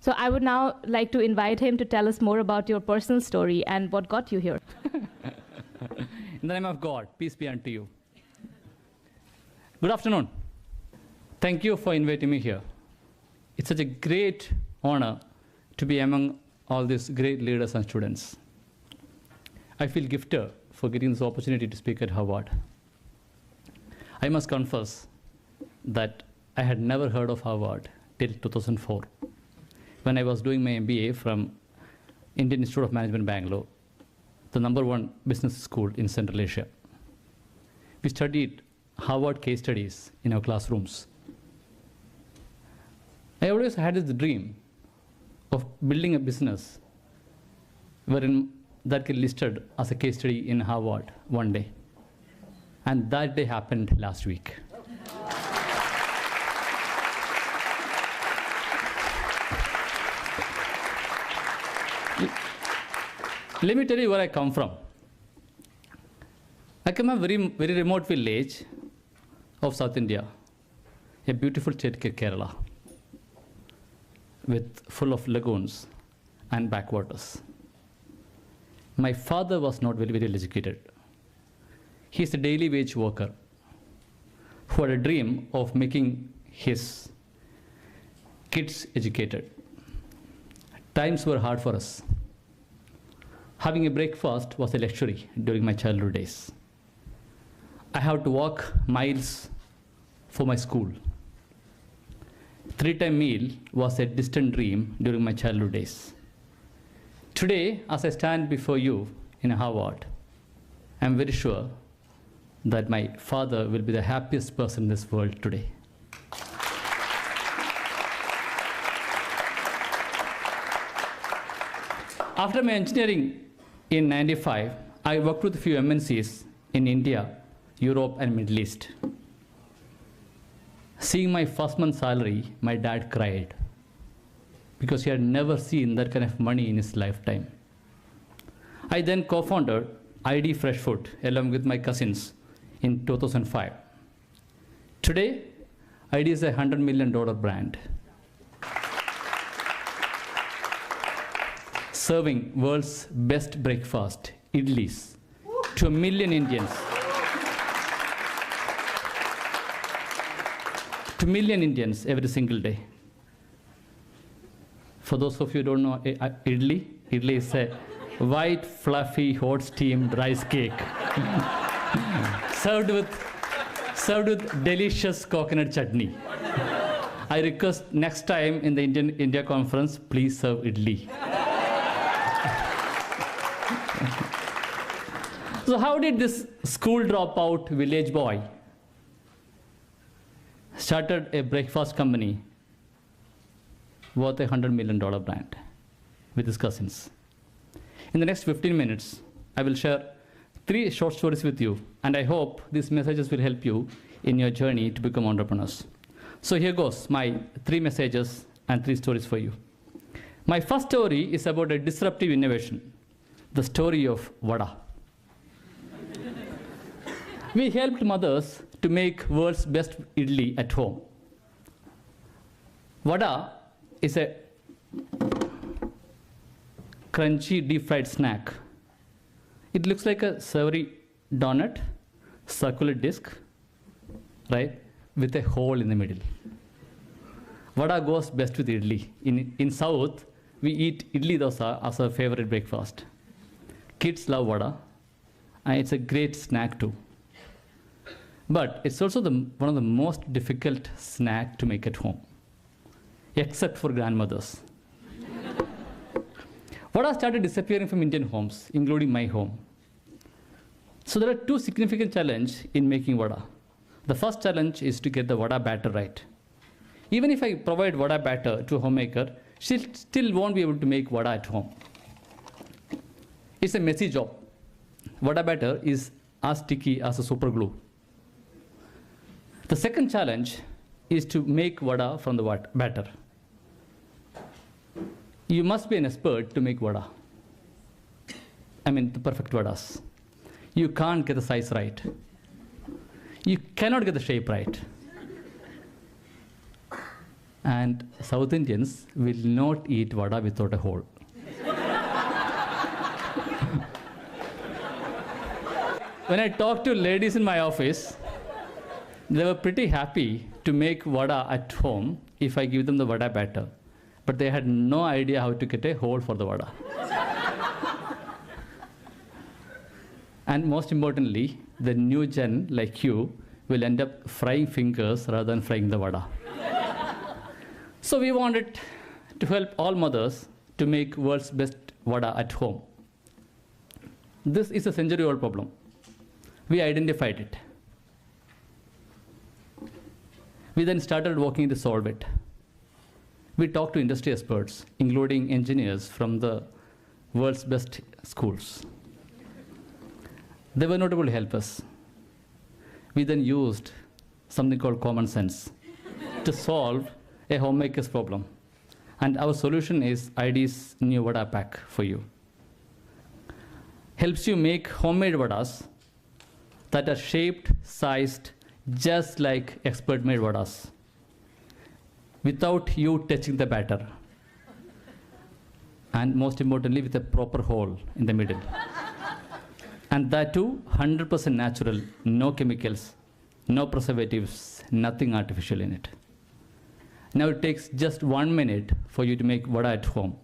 So I would now like to invite him to tell us more about your personal story and what got you here. In the name of God, peace be unto you. Good afternoon. Thank you for inviting me here. It's such a great honor to be among all these great leaders and students. I feel gifted for getting this opportunity to speak at Harvard. I must confess that I had never heard of Harvard till 2004, when I was doing my MBA from Indian Institute of Management, Bangalore, the #1 business school in Central Asia. We studied Harvard case studies in our classrooms. I always had this dream of building a business wherein that get listed as a case study in Harvard one day. And that day happened last week. Let me tell you where I come from. I come from a very remote village of South India, a beautiful state, Kerala, full of lagoons and backwaters. My father was not very well educated. He's a daily wage worker who had a dream of making his kids educated. Times were hard for us. Having a breakfast was a luxury during my childhood days. I had to walk miles for my school. 3-time meal was a distant dream during my childhood days. Today, as I stand before you in Harvard, I'm very sure that my father will be the happiest person in this world today. After my engineering in '95, I worked with a few MNCs in India, Europe, and Middle East. Seeing my first month's salary, my dad cried because he had never seen that kind of money in his lifetime. I then co-founded ID Fresh Food along with my cousins in 2005. Today, ID is a $100 million brand, serving world's best breakfast, idlis, to 1 million Indians. To 1 million Indians every single day. For those of you who don't know idli is a white, fluffy, hot steamed rice cake served with delicious coconut chutney. I request next time in the India conference, please serve idli. So how did this school dropout village boy started a breakfast company worth a $100 million brand with his cousins? In the next 15 minutes, I will share 3 short stories with you, and I hope these messages will help you in your journey to become entrepreneurs. So here goes my 3 messages and 3 stories for you. My first story is about a disruptive innovation, the story of vada. We helped mothers to make world's best idli at home. Vada is a crunchy deep fried snack. It looks like a savory donut, circular disc, right, with a hole in the middle. Vada goes best with idli. In South, we eat idli dosa as our favorite breakfast. Kids love vada, and it's a great snack too. But it's also one of the most difficult snacks to make at home, except for grandmothers. Vada started disappearing from Indian homes, including my home. So there are 2 significant challenges in making vada. The first challenge is to get the vada batter right. Even if I provide vada batter to a homemaker, she still won't be able to make vada at home. It's a messy job. Vada batter is as sticky as a super glue. The second challenge is to make vada from the batter. You must be an expert to make vada. I mean, the perfect vadas. You can't get the size right. You cannot get the shape right. and South Indians will not eat vada without a hole. When I talk to ladies in my office, they were pretty happy to make vada at home if I give them the vada batter, but they had no idea how to get a hole for the vada. And most importantly, the new gen like you will end up frying fingers rather than frying the vada. So we wanted to help all mothers to make world's best vada at home. This is a century-old problem. We identified it. We then started working to solve it. We talked to industry experts, including engineers from the world's best schools. They were not able to help us. We then used something called common sense to solve a homemaker's problem. And our solution is ID's new vada pack for you. Helps you make homemade vadas that are shaped, sized, just like expert-made vadas, without you touching the batter. And most importantly, with a proper hole in the middle. And that too, 100% natural, no chemicals, no preservatives, nothing artificial in it. Now it takes just 1 minute for you to make vada at home.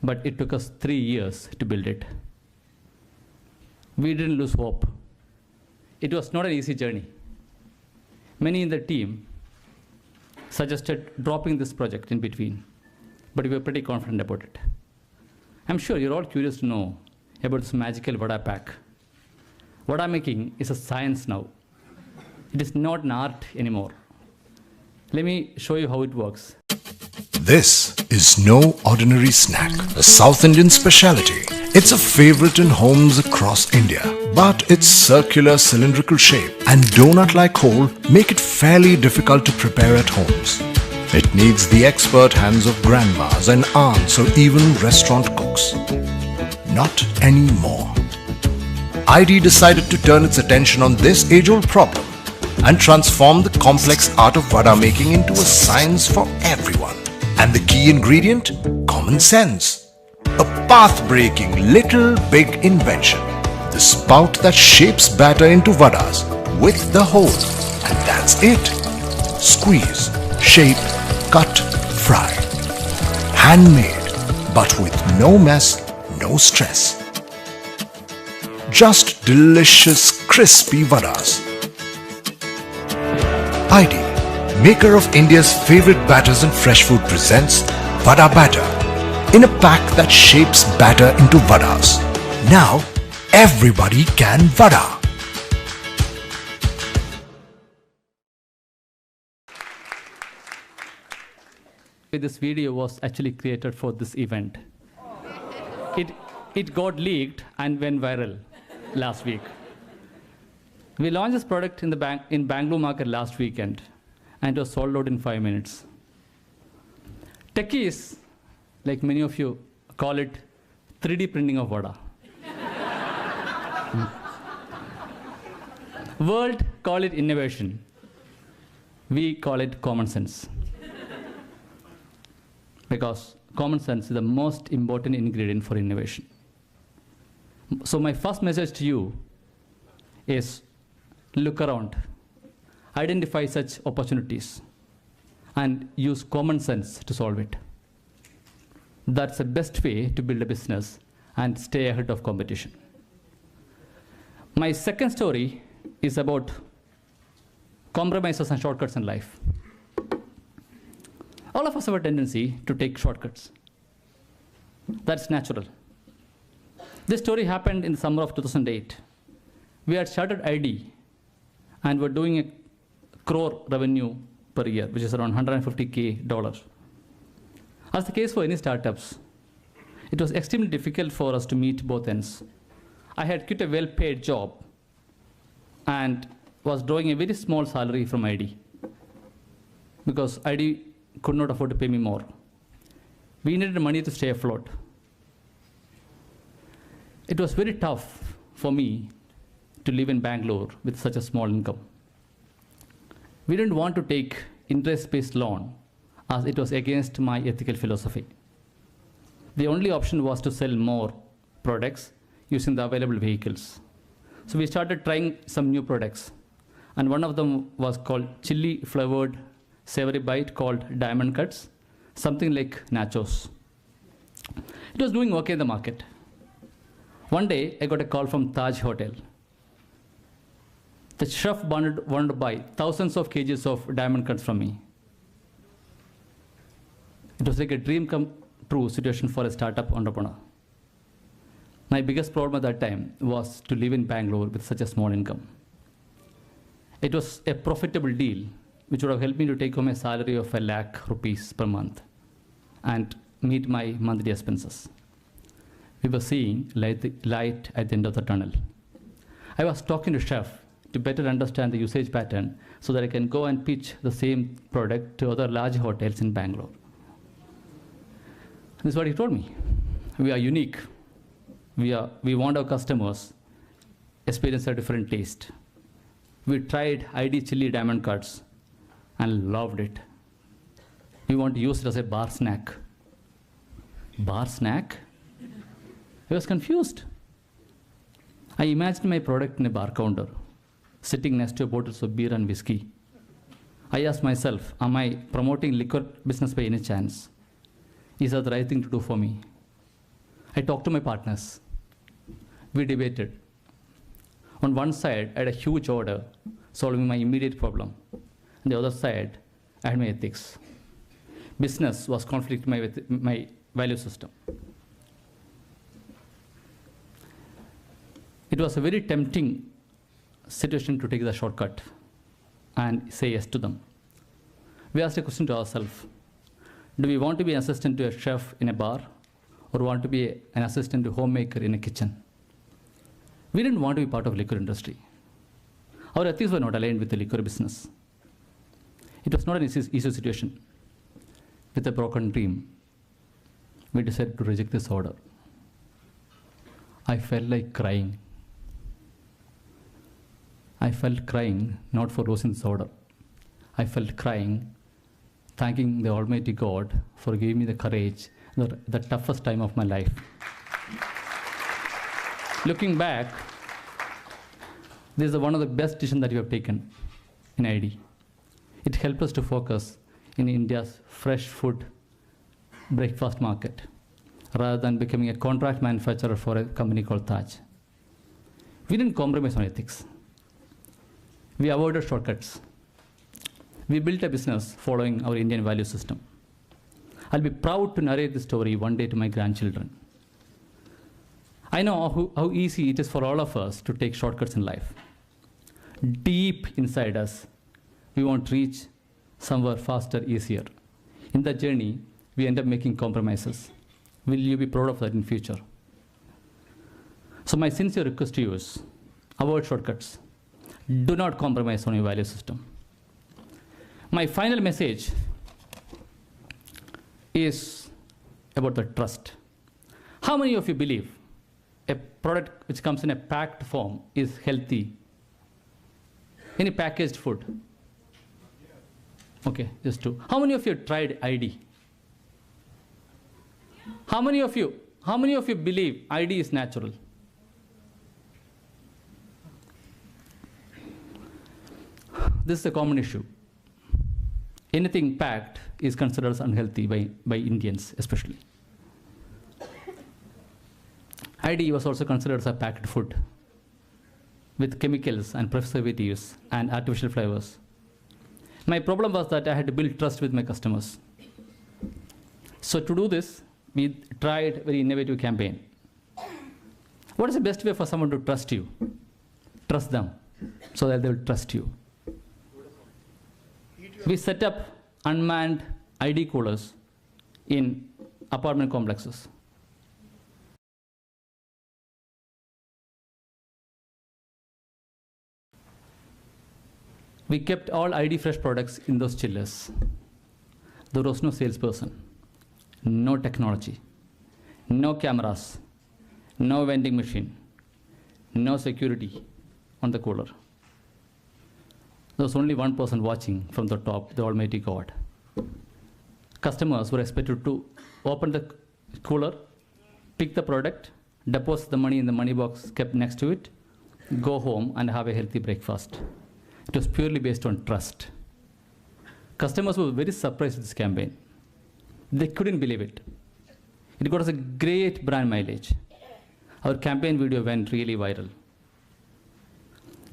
But it took us 3 years to build it. We didn't lose hope. It was not an easy journey. Many in the team suggested dropping this project in between, but we were pretty confident about it. I'm sure you're all curious to know about this magical vada pack. Vada making is a science now. It is not an art anymore. Let me show you how it works. This is no ordinary snack, a South Indian speciality. It's a favorite in homes across India, but its circular cylindrical shape and donut-like hole make it fairly difficult to prepare at homes. It needs the expert hands of grandmas and aunts or even restaurant cooks. Not anymore. ID decided to turn its attention on this age-old problem and transform the complex art of vada making into a science for everyone. And the key ingredient? Common sense. A path-breaking little big invention. The spout that shapes batter into vadas with the hole. And that's it. Squeeze, shape, cut, fry. Handmade, but with no mess, no stress. Just delicious, crispy vadas. ID, maker of India's favorite batters and fresh food, presents Vada Batter in a pack that shapes batter into vadas. Now, everybody can vada. This video was actually created for this event. It got leaked and went viral last week. We launched this product in Bangalore market last weekend, and it was sold out in 5 minutes. Techies, like many of you, call it 3D printing of vada. World call it innovation. We call it common sense. Because common sense is the most important ingredient for innovation. So my first message to you is look around, identify such opportunities, and use common sense to solve it. That's the best way to build a business and stay ahead of competition. My second story is about compromises and shortcuts in life. All of us have a tendency to take shortcuts. That's natural. This story happened in the summer of 2008. We had started ID and were doing a crore revenue per year, which is around $150K. As the case for any startups, it was extremely difficult for us to meet both ends. I had quit a well-paid job and was drawing a very small salary from ID because ID could not afford to pay me more. We needed money to stay afloat. It was very tough for me to live in Bangalore with such a small income. We didn't want to take interest-based loan as it was against my ethical philosophy. The only option was to sell more products using the available vehicles. So we started trying some new products. And one of them was called chili flavored savory bite called Diamond Cuts, something like nachos. It was doing okay in the market. One day, I got a call from Taj Hotel. The chef wanted to buy thousands of kgs of diamond cuts from me. It was like a dream come true situation for a startup entrepreneur. My biggest problem at that time was to live in Bangalore with such a small income. It was a profitable deal, which would have helped me to take home a salary of ₹1 lakh per month and meet my monthly expenses. We were seeing light at the end of the tunnel. I was talking to chef to better understand the usage pattern so that I can go and pitch the same product to other large hotels in Bangalore. This is what he told me. We are unique. We want our customers experience a different taste. We tried ID chili diamond cuts and loved it. We want to use it as a bar snack. Bar snack? I was confused. I imagined my product in a bar counter, sitting next to bottles of beer and whiskey. I asked myself, am I promoting liquor business by any chance? Is that the right thing to do for me? I talked to my partners. We debated. On one side, I had a huge order solving my immediate problem. On the other side, I had my ethics. Business was conflicting with my value system. It was a very tempting situation to take the shortcut and say yes to them. We asked a question to ourselves. Do we want to be an assistant to a chef in a bar or want to be an assistant to a homemaker in a kitchen? We didn't want to be part of the liquor industry. Our ethics were not aligned with the liquor business. It was not an easy situation. With a broken dream, we decided to reject this order. I felt like crying. I felt crying not for losing this order. I felt crying, thanking the Almighty God for giving me the courage, the toughest time of my life. Looking back, this is one of the best decisions that we have taken in ID. It helped us to focus in India's fresh food breakfast market rather than becoming a contract manufacturer for a company called Taj. We didn't compromise on ethics. We avoided shortcuts. We built a business following our Indian value system. I'll be proud to narrate this story one day to my grandchildren. I know how easy it is for all of us to take shortcuts in life. Deep inside us, we want to reach somewhere faster, easier. In that journey, we end up making compromises. Will you be proud of that in future? So my sincere request to you is, avoid shortcuts. Do not compromise on your value system. My final message is about the trust. How many of you believe a product which comes in a packed form is healthy? Any packaged food? Okay, just two. How many of you tried ID? How many of you believe ID is natural? This is a common issue. Anything packed is considered as unhealthy by Indians, especially. ID was also considered as a packed food with chemicals and preservatives and artificial flavors. My problem was that I had to build trust with my customers. So to do this, we tried a very innovative campaign. What is the best way for someone to trust you? Trust them so that they will trust you. We set up unmanned ID coolers in apartment complexes. We kept all ID Fresh products in those chillers. There was no salesperson, no technology, no cameras, no vending machine, no security on the cooler. there was only one person watching from the top, the Almighty God. Customers were expected to open the cooler, pick the product, deposit the money in the money box kept next to it, go home and have a healthy breakfast. It was purely based on trust. Customers were very surprised with this campaign. They couldn't believe it. It got us a great brand mileage. Our campaign video went really viral.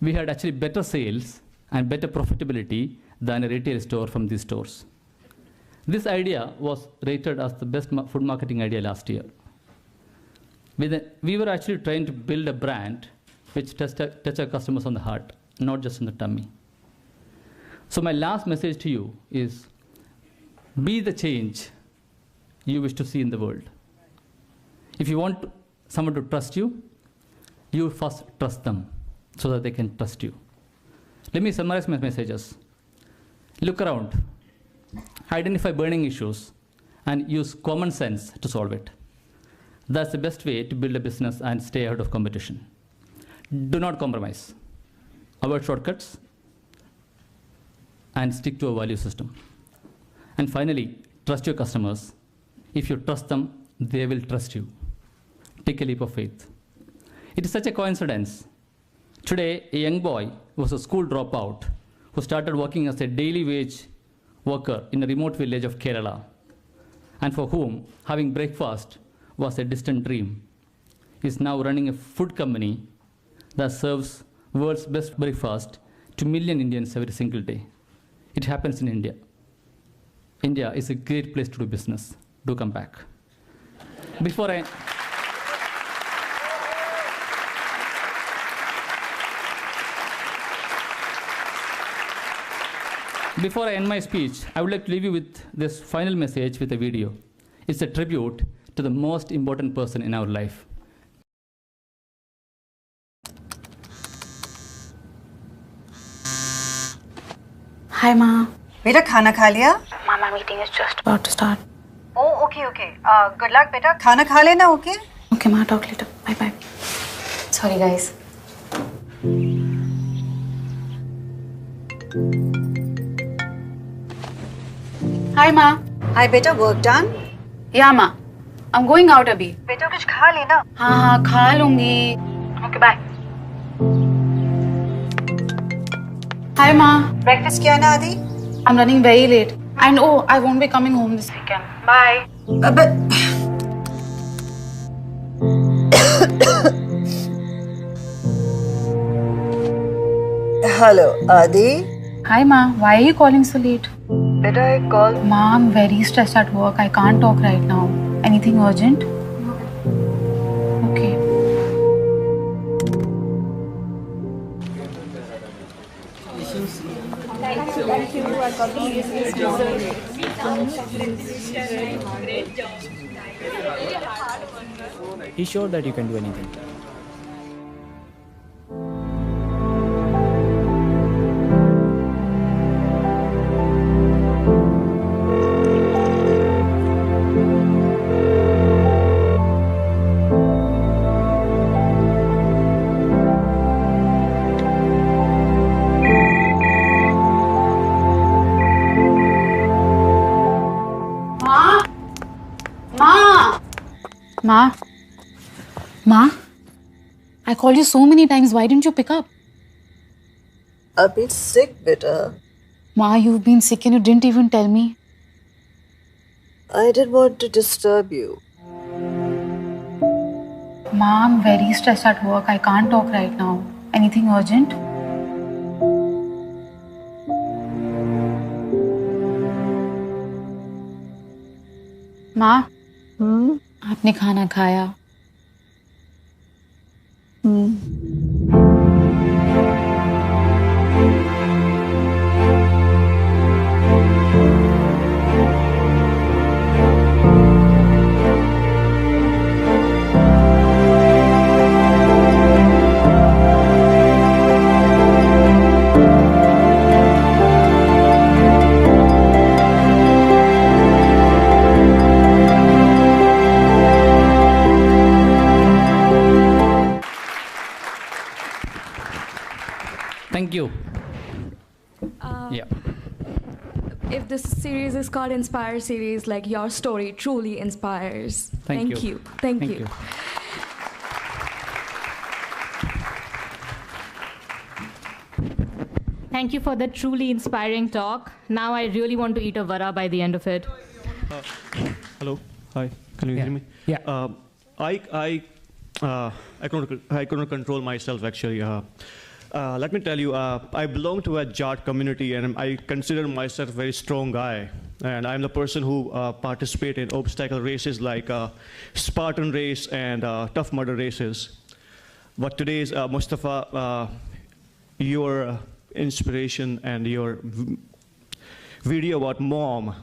We had actually better sales and better profitability than a retail store from these stores. This idea was rated as the best food marketing idea last year. We were actually trying to build a brand which touch our customers on the heart, not just on the tummy. So my last message to you is, be the change you wish to see in the world. If you want someone to trust you, you first trust them so that they can trust you. Let me summarize my messages. Look around, identify burning issues, and use common sense to solve it. That's the best way to build a business and stay ahead of competition. Do not compromise. Avoid shortcuts and stick to a value system. And finally, trust your customers. If you trust them, they will trust you. Take a leap of faith. It is such a coincidence. Today, a young boy was a school dropout who started working as a daily wage worker in a remote village of Kerala, and for whom having breakfast was a distant dream, is now running a food company that serves world's best breakfast to million Indians every single day. It happens in India. India is a great place to do business. Do come back. Before I end my speech, I would like to leave you with this final message with a video. It's a tribute to the most important person in our life. Hi, Ma. बेटा खाना खा लिया? Mama, meeting is just about to start. Oh, okay. Good luck, बेटा. खाना खा लेना, okay? Okay, Ma. Talk later. Bye. Sorry, guys. Hi, Ma. Hi, बेटा. Work done? Yeah, Ma. I'm going out अभी. बेटा कुछ खा लेना. हाँ, खा लूँगी. Okay, bye. Hi, Ma. Breakfast किया ना आदि? I'm running very late. And oh, I won't be coming home this weekend. Bye. But Hello, Adi. Hi, Ma. Why are you calling so late? बेटा एक call. Ma, I'm very stressed at work. I can't talk right now. Anything urgent? Okay. He's sure that you can do anything. Ma, I called you so many times. Why didn't you pick up? I've been sick, बेटा. Ma, you've been sick and you didn't even tell me. I didn't want to disturb you. Ma, I'm very stressed at work. I can't talk right now. Anything urgent? Ma, आपने खाना खाया? Yeah. If this series is called Inspire series, like your story truly inspires. Thank you. Thank you. Thank you for that truly inspiring talk. Now I really want to eat a vada by the end of it. Hello. Hi. Can you hear me? Yeah. I couldn't control myself actually. Let me tell you, I belong to a Jat community, and I consider myself a very strong guy. And I'm the person who participate in obstacle races like Spartan race and Tough Mudder races. But today's Mustafa, your inspiration and your video about mom,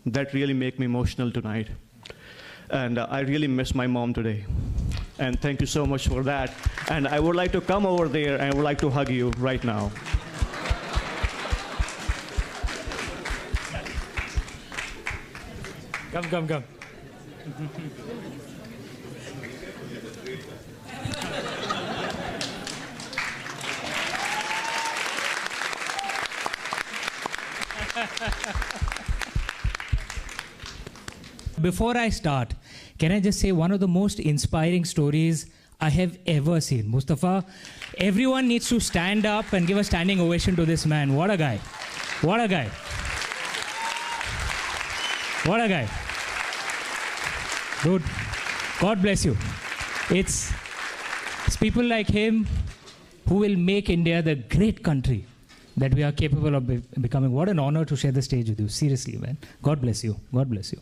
that really make me emotional tonight. And I really miss my mom today. And thank you so much for that. And I would like to come over there and I would like to hug you right now. Come. Before I start, can I just say one of the most inspiring stories I have ever seen? Mustafa, everyone needs to stand up and give a standing ovation to this man. What a guy. What a guy. What a guy. Dude, God bless you. It's people like him who will make India the great country that we are capable of becoming. What an honor to share the stage with you. Seriously, man. God bless you. God bless you.